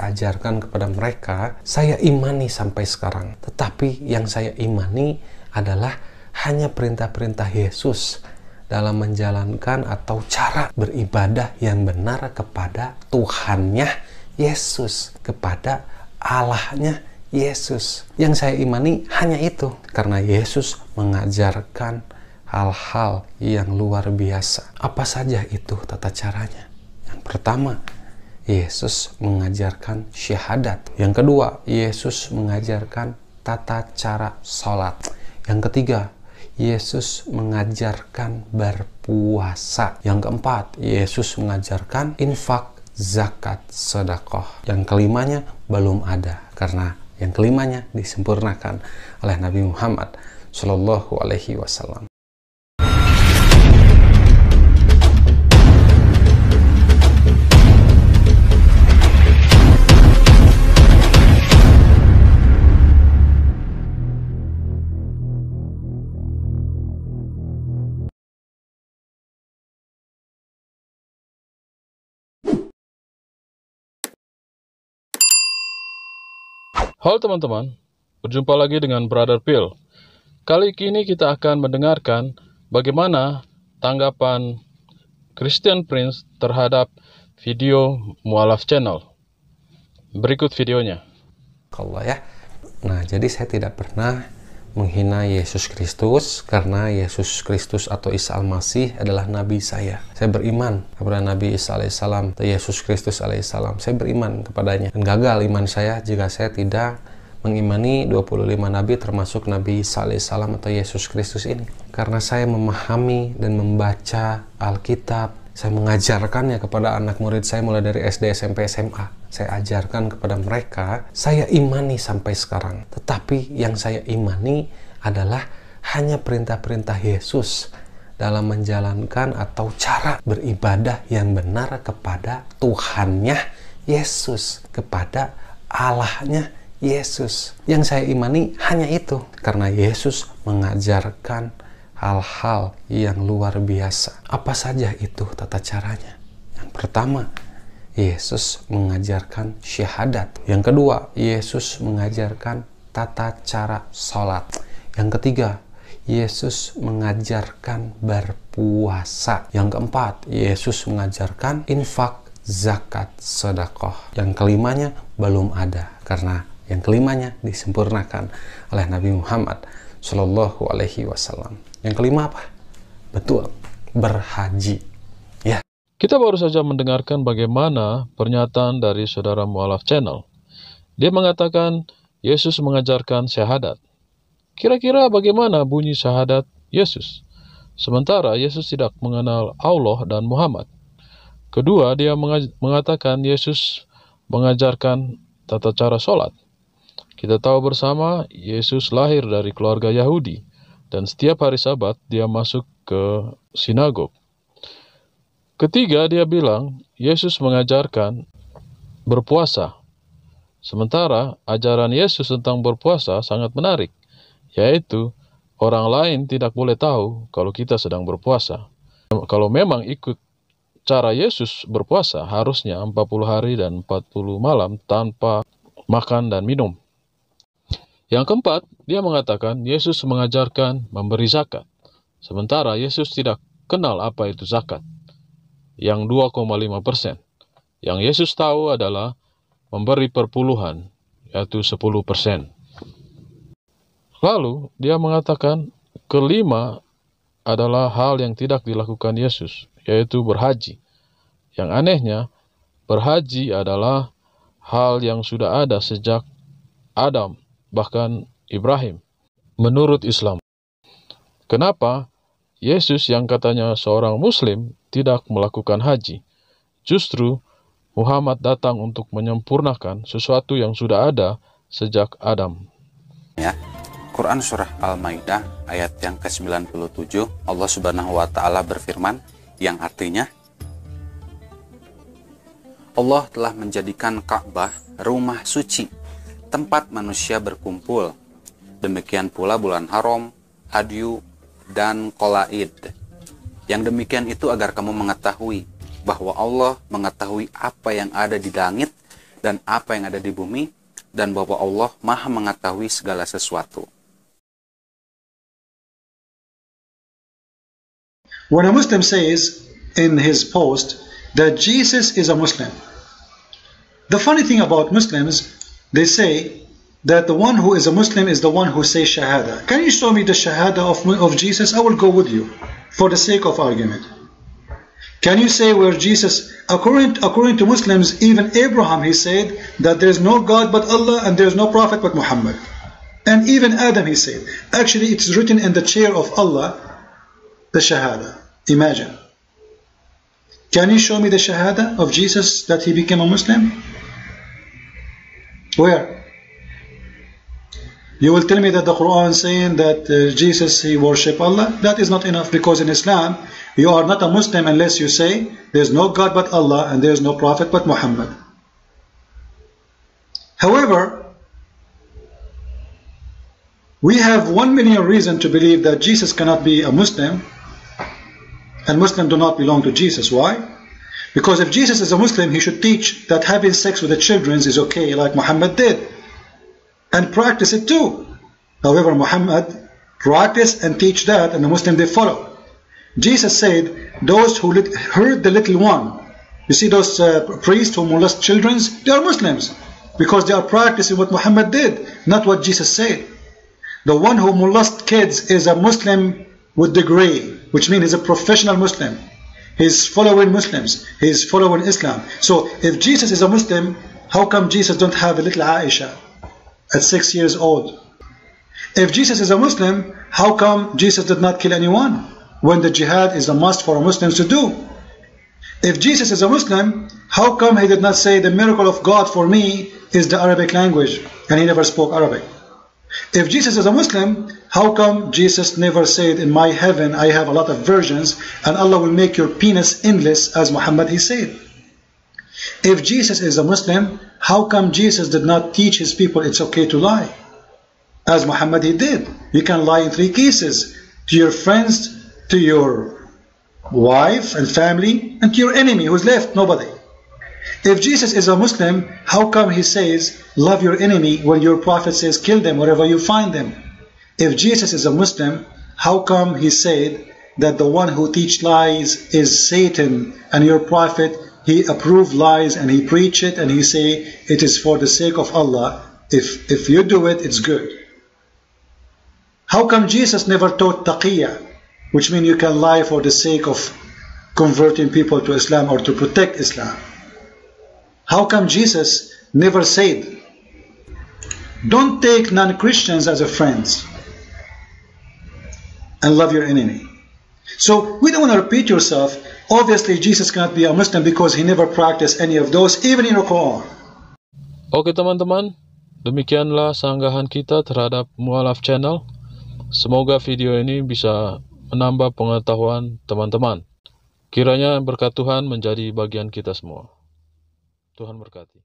saya ajarkan kepada mereka, saya imani sampai sekarang. Tetapi yang saya imani adalah hanya perintah-perintah Yesus dalam menjalankan atau cara beribadah yang benar kepada Tuhannya Yesus, kepada Allahnya Yesus. Yang saya imani hanya itu, karena Yesus mengajarkan hal-hal yang luar biasa. Apa saja itu tata caranya? Yang pertama, Yesus mengajarkan syahadat. Yang kedua, Yesus mengajarkan tata cara sholat. Yang ketiga, Yesus mengajarkan berpuasa. Yang keempat, Yesus mengajarkan infak, zakat, sedekah. Yang kelimanya belum ada, karena yang kelimanya disempurnakan oleh Nabi Muhammad Shallallahu Alaihi Wasallam. Halo teman-teman, berjumpa lagi dengan Brother Phil. Kali ini kita akan mendengarkan bagaimana tanggapan Christian Prince terhadap video Mu'alaf Channel. Berikut videonya. Kalau ya, nah jadi saya tidak pernah menghina Yesus Kristus, karena Yesus Kristus atau Isa Al-Masih adalah Nabi saya. Saya beriman kepada Nabi Isa alaihissalam atau Yesus Kristus alaihissalam. Saya beriman kepadanya. Dan gagal iman saya jika saya tidak mengimani 25 Nabi termasuk Nabi Isa alaihissalam atau Yesus Kristus ini. Karena saya memahami dan membaca Alkitab, saya mengajarkannya kepada anak murid saya mulai dari SD, SMP, SMA. Saya ajarkan kepada mereka, saya imani sampai sekarang. Tetapi yang saya imani adalah hanya perintah-perintah Yesus dalam menjalankan atau cara beribadah yang benar kepada Tuhannya Yesus, kepada Allahnya Yesus. Yang saya imani hanya itu, karena Yesus mengajarkan hal-hal yang luar biasa. Apa saja itu tata caranya? Yang pertama, Yesus mengajarkan syahadat. Yang kedua, Yesus mengajarkan tata cara sholat. Yang ketiga, Yesus mengajarkan berpuasa. Yang keempat, Yesus mengajarkan infak, zakat, sedekah. Yang kelimanya belum ada, karena yang kelimanya disempurnakan oleh Nabi Muhammad Shallallahu Alaihi Wasallam. Yang kelima apa? Betul, berhaji. Ya. Kita baru saja mendengarkan bagaimana pernyataan dari saudara Mu'alaf Channel. Dia mengatakan Yesus mengajarkan syahadat. Kira-kira bagaimana bunyi syahadat Yesus? Sementara Yesus tidak mengenal Allah dan Muhammad. Kedua, dia mengatakan Yesus mengajarkan tata cara sholat. Kita tahu bersama Yesus lahir dari keluarga Yahudi, dan setiap hari Sabat dia masuk ke sinagog. Ketiga, dia bilang Yesus mengajarkan berpuasa. Sementara ajaran Yesus tentang berpuasa sangat menarik, yaitu orang lain tidak boleh tahu kalau kita sedang berpuasa. Kalau memang ikut cara Yesus berpuasa, harusnya 40 hari dan 40 malam tanpa makan dan minum. Yang keempat, dia mengatakan Yesus mengajarkan memberi zakat. Sementara Yesus tidak kenal apa itu zakat, yang 2,5%. Yang Yesus tahu adalah memberi perpuluhan, yaitu 10%. Lalu, dia mengatakan kelima adalah hal yang tidak dilakukan Yesus, yaitu berhaji. Yang anehnya, berhaji adalah hal yang sudah ada sejak Adam, bahkan Ibrahim, menurut Islam. Kenapa Yesus yang katanya seorang Muslim tidak melakukan haji? Justru Muhammad datang untuk menyempurnakan sesuatu yang sudah ada sejak Adam. Ya, Quran Surah Al-Maidah ayat yang ke-97, Allah Subhanahu wa Ta'ala berfirman, yang artinya, Allah telah menjadikan Ka'bah rumah suci, tempat manusia berkumpul. Demikian pula bulan haram, hadyu, dan qolaid. Yang demikian itu agar kamu mengetahui bahwa Allah mengetahui apa yang ada di langit dan apa yang ada di bumi, dan bahwa Allah Maha mengetahui segala sesuatu. When a Muslim says in his post that Jesus is a Muslim, the funny thing about Muslims, they say that the one who is a Muslim is the one who says Shahada. Can you show me the Shahada of Jesus? I will go with you for the sake of argument. Can you say where Jesus, according to Muslims, even Abraham, he said that there is no God but Allah and there is no prophet but Muhammad. And even Adam, he said. Actually, it's written in the chair of Allah, the Shahada. Imagine. Can you show me the Shahada of Jesus that he became a Muslim? Where? You will tell me that the Quran is saying that Jesus, he worshipped Allah. That is not enough, because in Islam, you are not a Muslim unless you say there is no God but Allah and there is no prophet but Muhammad. However, we have 1 million reasons to believe that Jesus cannot be a Muslim, and Muslims do not belong to Jesus. Why? Because if Jesus is a Muslim, he should teach that having sex with the children is okay, like Muhammad did, and practice it too. However, Muhammad practiced and teach that, and the Muslim they follow. Jesus said, those who hurt the little one, you see those priests who molest children, they are Muslims, because they are practicing what Muhammad did, not what Jesus said. The one who molests kids is a Muslim with degree, which means he's a professional Muslim. He's following Muslims. He's following Islam. So if Jesus is a Muslim, how come Jesus don't have a little Aisha at 6 years old? If Jesus is a Muslim, how come Jesus did not kill anyone when the jihad is a must for Muslims to do? If Jesus is a Muslim, how come he did not say the miracle of God for me is the Arabic language, and he never spoke Arabic? If Jesus is a Muslim, how come Jesus never said, in my heaven I have a lot of virgins and Allah will make your penis endless, as Muhammad he said? If Jesus is a Muslim, how come Jesus did not teach his people it's okay to lie, as Muhammad he did? You can lie in 3 cases: to your friends, to your wife and family, and to your enemy who's left, nobody. If Jesus is a Muslim, how come he says love your enemy when your prophet says kill them wherever you find them? If Jesus is a Muslim, how come he said that the one who teach lies is Satan, and your prophet he approved lies and he preach it and he say it is for the sake of Allah, if you do it, it's good? How come Jesus never taught taqiyya, which means you can lie for the sake of converting people to Islam or to protect Islam? How come Jesus never said, don't take non-Christians as a friends and love your enemy? So we don't want to repeat yourself. Obviously Jesus cannot be a Muslim because he never practiced any of those, even in the Quran. Oke teman-teman, demikianlah sanggahan kita terhadap Mu'alaf Channel. Semoga video ini bisa menambah pengetahuan teman-teman. Kiranya berkat Tuhan menjadi bagian kita semua. Tuhan berkati.